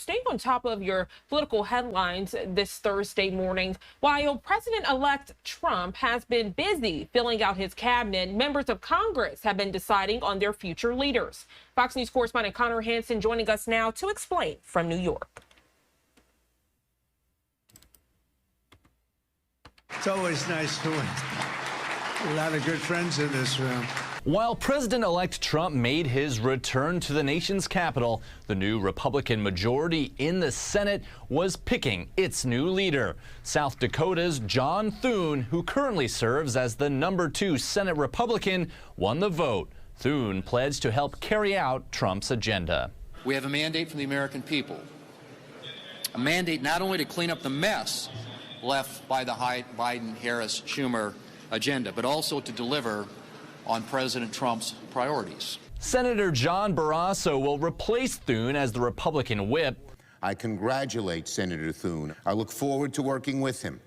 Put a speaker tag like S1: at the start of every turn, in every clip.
S1: staying on top of your political headlines this Thursday morning, while President-elect Trump has been busy filling out his cabinet, members of Congress have been deciding on their future leaders. Fox News correspondent Connor Hansen joining us now to explain from New York.
S2: It's always nice to win. A lot of good friends in this room.
S3: While President-elect Trump made his return to the nation's capital, the new Republican majority in the Senate was picking its new leader. South Dakota's John Thune, who currently serves as the #2 Senate Republican, won the vote. Thune pledged to help carry out Trump's agenda.
S4: We have a mandate from the American people, a mandate not only to clean up the mess left by the Biden-Harris-Schumer agenda, but also to deliver on President Trump's priorities.
S3: Senator John Barrasso will replace Thune as the Republican whip.
S5: I congratulate Senator Thune. I look forward to working with him.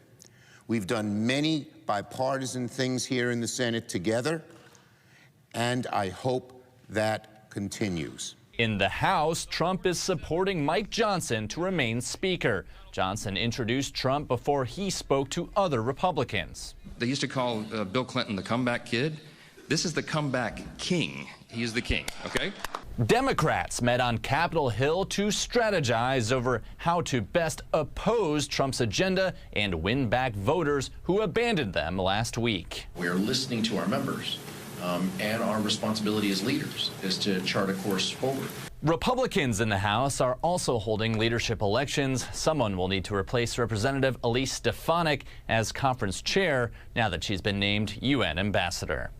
S5: We've done many bipartisan things here in the Senate together, and I hope that continues.
S3: In the House, Trump is supporting Mike Johnson to remain Speaker. Johnson introduced Trump before he spoke to other Republicans.
S6: They used to call Bill Clinton the comeback kid. This is the comeback king. He's the king, okay?
S3: Democrats met on Capitol Hill to strategize over how to best oppose Trump's agenda and win back voters who abandoned them last week.
S7: We're listening to our members, and our responsibility as leaders is to chart a course forward.
S3: Republicans in the House are also holding leadership elections. Someone will need to replace Representative Elise Stefanik as conference chair now that she's been named UN ambassador.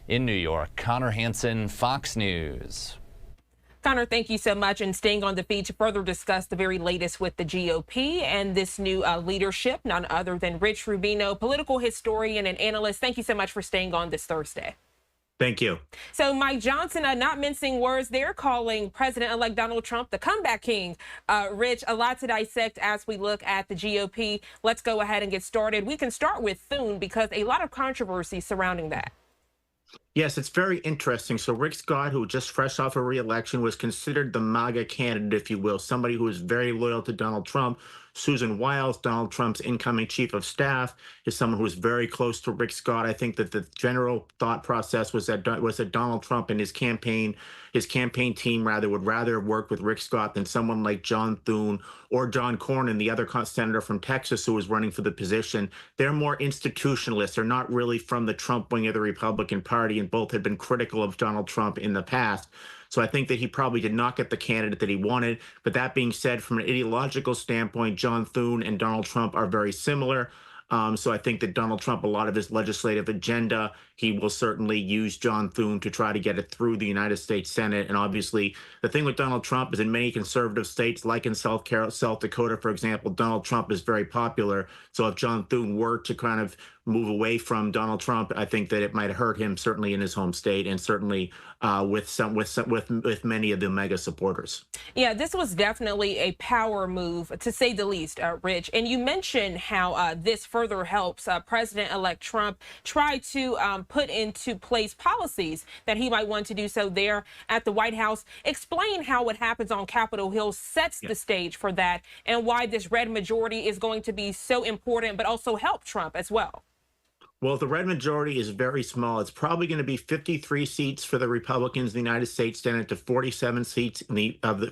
S3: In New York, Connor Hansen, Fox News.
S1: Connor, thank you so much. And staying on the feed to further discuss the very latest with the GOP and this new leadership, none other than Rich Rubino, political historian and analyst. Thank you so much for staying on this Thursday.
S8: Thank you.
S1: So Mike Johnson, not mincing words, they're calling President-elect Donald Trump the comeback king. Rich, a lot to dissect as we look at the GOP. Let's go ahead and get started. We can start with Thune because a lot of controversy surrounding that.
S8: Yes, it's very interesting. So Rick Scott, who just fresh off a re-election, was considered the MAGA candidate, if you will, somebody who is very loyal to Donald Trump. Susan Wiles, Donald Trump's incoming chief of staff, is someone who is very close to Rick Scott. I think that the general thought process was that Donald Trump and his campaign team would rather work with Rick Scott than someone like John Thune or John Cornyn, the other senator from Texas who was running for the position. They're more institutionalists. They're not really from the Trump wing of the Republican Party, and both had been critical of Donald Trump in the past. So I think that he probably did not get the candidate that he wanted. But that being said, from an ideological standpoint, John Thune and Donald Trump are very similar. So I think that Donald Trump, a lot of his legislative agenda, he will certainly use John Thune to try to get it through the United States Senate. And obviously, the thing with Donald Trump is in many conservative states, like in South Dakota, for example, Donald Trump is very popular. So if John Thune were to kind of move away from Donald Trump, I think that it might hurt him certainly in his home state and certainly with many of the mega supporters.
S1: Yeah, this was definitely a power move, to say the least, Rich. And you mentioned how this further helps President-elect Trump try to put into place policies that he might want to do so there at the White House. Explain how what happens on Capitol Hill sets the stage for that and why this red majority is going to be so important, but also help Trump as well.
S8: Well, the red majority is very small. It's probably going to be 53 seats for the Republicans in the United States Senate to 47 seats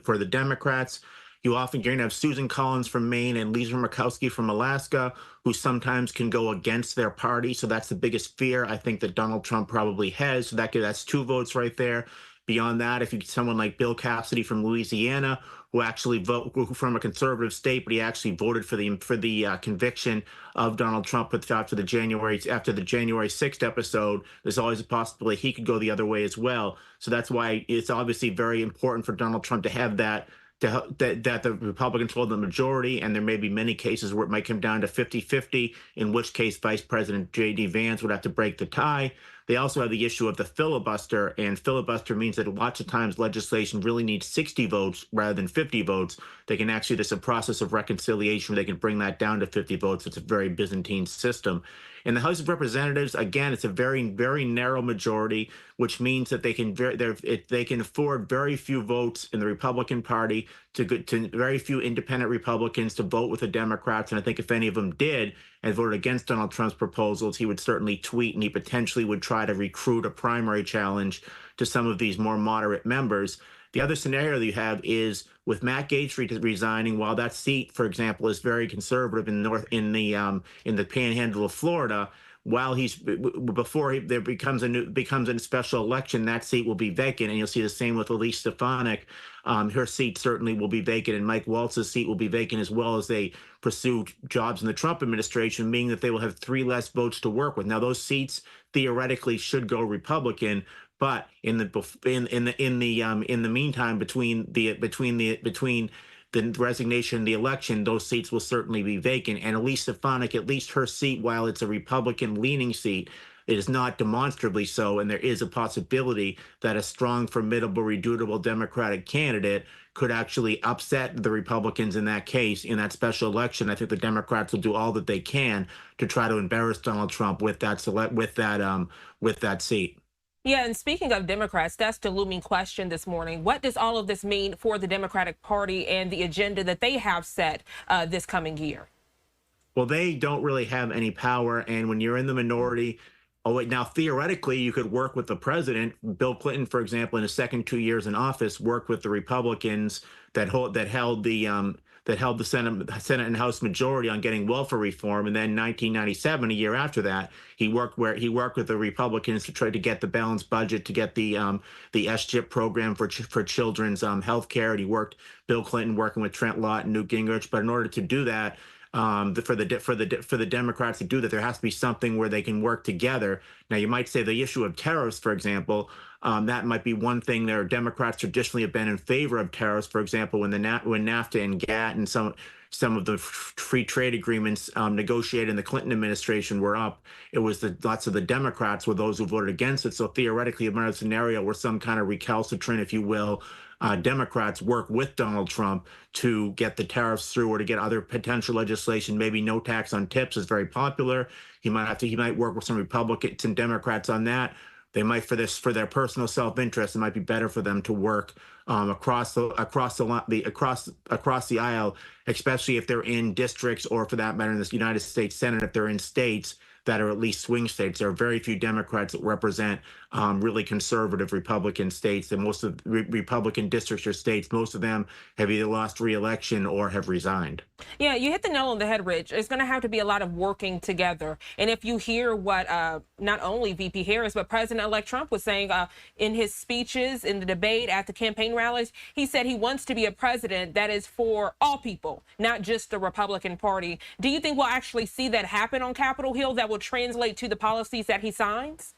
S8: for the Democrats. You're going to have Susan Collins from Maine and Lisa Murkowski from Alaska, who sometimes can go against their party. So that's the biggest fear I think that Donald Trump probably has. So that's 2 votes right there. Beyond that, if you get someone like Bill Cassidy from Louisiana, who actually from a conservative state, but he actually voted for the conviction of Donald Trump after the January 6th episode, there's always a possibility he could go the other way as well. So that's why it's obviously very important for Donald Trump to have that the Republicans hold the majority, and there may be many cases where it might come down to 50-50, in which case Vice President J.D. Vance would have to break the tie. They also have the issue of the filibuster, and filibuster means that lots of times legislation really needs 60 votes rather than 50 votes. They can actually, there's a process of reconciliation where they can bring that down to 50 votes. It's a very Byzantine system. In the House of Representatives, again, it's a very, very narrow majority, which means that they can afford very few votes in the Republican Party to very few independent Republicans to vote with the Democrats. And I think if any of them did and voted against Donald Trump's proposals, he would certainly tweet, and he potentially would try to recruit a primary challenge to some of these more moderate members. The other scenario that you have is with Matt Gaetz resigning, while that seat, for example, is very conservative in the Panhandle of Florida. While there becomes a special election, that seat will be vacant, and you'll see the same with Elise Stefanik. Her seat certainly will be vacant, and Mike Waltz's seat will be vacant as well as they pursue jobs in the Trump administration, meaning that they will have 3 less votes to work with. Now, those seats theoretically should go Republican, but in the meantime, between the resignation and the election, those seats will certainly be vacant. And Elise Stefanik, at least her seat, while it's a Republican-leaning seat, it is not demonstrably so, and there is a possibility that a strong, formidable, redoubtable Democratic candidate could actually upset the Republicans in that case, in that special election. I think the Democrats will do all that they can to try to embarrass Donald Trump with that seat.
S1: Yeah, and speaking of Democrats, that's the looming question this morning. What does all of this mean for the Democratic Party and the agenda that they have set this coming year?
S8: Well, they don't really have any power, and when you're in the minority, now theoretically you could work with the president. Bill Clinton, for example, in his second 2 years in office, worked with the Republicans that held the Senate and House majority on getting welfare reform. And then 1997, a year after that, he worked with the Republicans to try to get the balanced budget, to get the SCHIP program for children's health care. And Bill Clinton working with Trent Lott and Newt Gingrich. But in order to do that, for the Democrats to do that, there has to be something where they can work together. Now, you might say the issue of tariffs, for example, that might be one thing. There, Democrats traditionally have been in favor of tariffs. For example, when NAFTA and GATT and some of the free trade agreements negotiated in the Clinton administration were up, it was lots of the Democrats were those who voted against it. So theoretically, a scenario where some kind of recalcitrant, if you will, Democrats work with Donald Trump to get the tariffs through or to get other potential legislation. Maybe no tax on tips is very popular. He might work with some Republicans and Democrats on that. They might, for their personal self-interest, it might be better for them to work across the aisle, especially if they're in districts, or for that matter, in the United States Senate, if they're in states that are at least swing states. There are very few Democrats that represent really conservative Republican states, and most of the Republican districts or states, most of them have either lost re-election or have resigned.
S1: Yeah, you hit the nail on the head, Rich. It's going to have to be a lot of working together. And if you hear what not only VP Harris, but President-elect Trump was saying in his speeches, in the debate, at the campaign rallies, he said he wants to be a president that is for all people, not just the Republican Party. Do you think we'll actually see that happen on Capitol Hill, that will translate to the policies that he signs?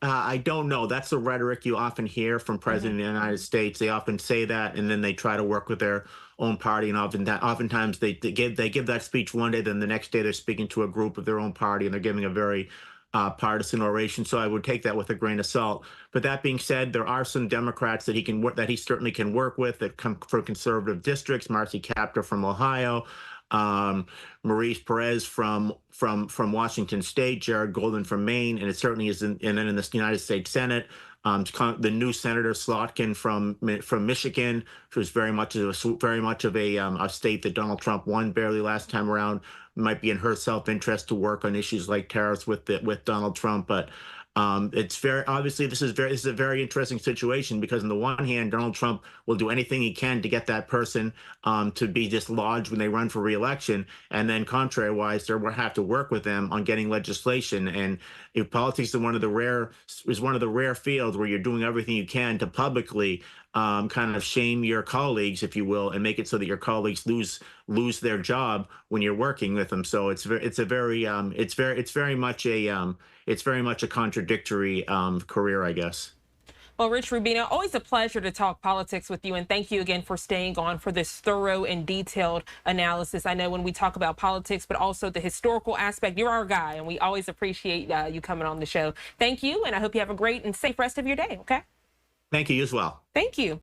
S8: I don't know. That's the rhetoric you often hear from President of the United States. They often say that, and then they try to work with their own party. And oftentimes they give that speech one day, then the next day they're speaking to a group of their own party, and they're giving a very partisan oration. So I would take that with a grain of salt. But that being said, there are some Democrats that he certainly can work with that come from conservative districts. Marcy Kaptur from Ohio. Maurice Perez from Washington State, Jared Golden from Maine, and it certainly is and then in the United States Senate, the new Senator Slotkin from Michigan, who's very much of a state that Donald Trump won barely last time around, might be in her self-interest to work on issues like tariffs with Donald Trump, but. It's very obviously this is a very interesting situation, because on the one hand, Donald Trump will do anything he can to get that person to be dislodged when they run for re-election, and then contrary-wise, they will have to work with them on getting legislation. And if politics is one of the rare fields where you're doing everything you can to publicly kind of shame your colleagues, if you will, and make it so that your colleagues lose their job when you're working with them. So it's very much a contradictory career, I guess.
S1: Well, Rich Rubino, always a pleasure to talk politics with you, and thank you again for staying on for this thorough and detailed analysis. I know when we talk about politics, but also the historical aspect, you're our guy, and we always appreciate you coming on the show. Thank you, and I hope you have a great and safe rest of your day, okay?
S8: Thank you as well.
S1: Thank you.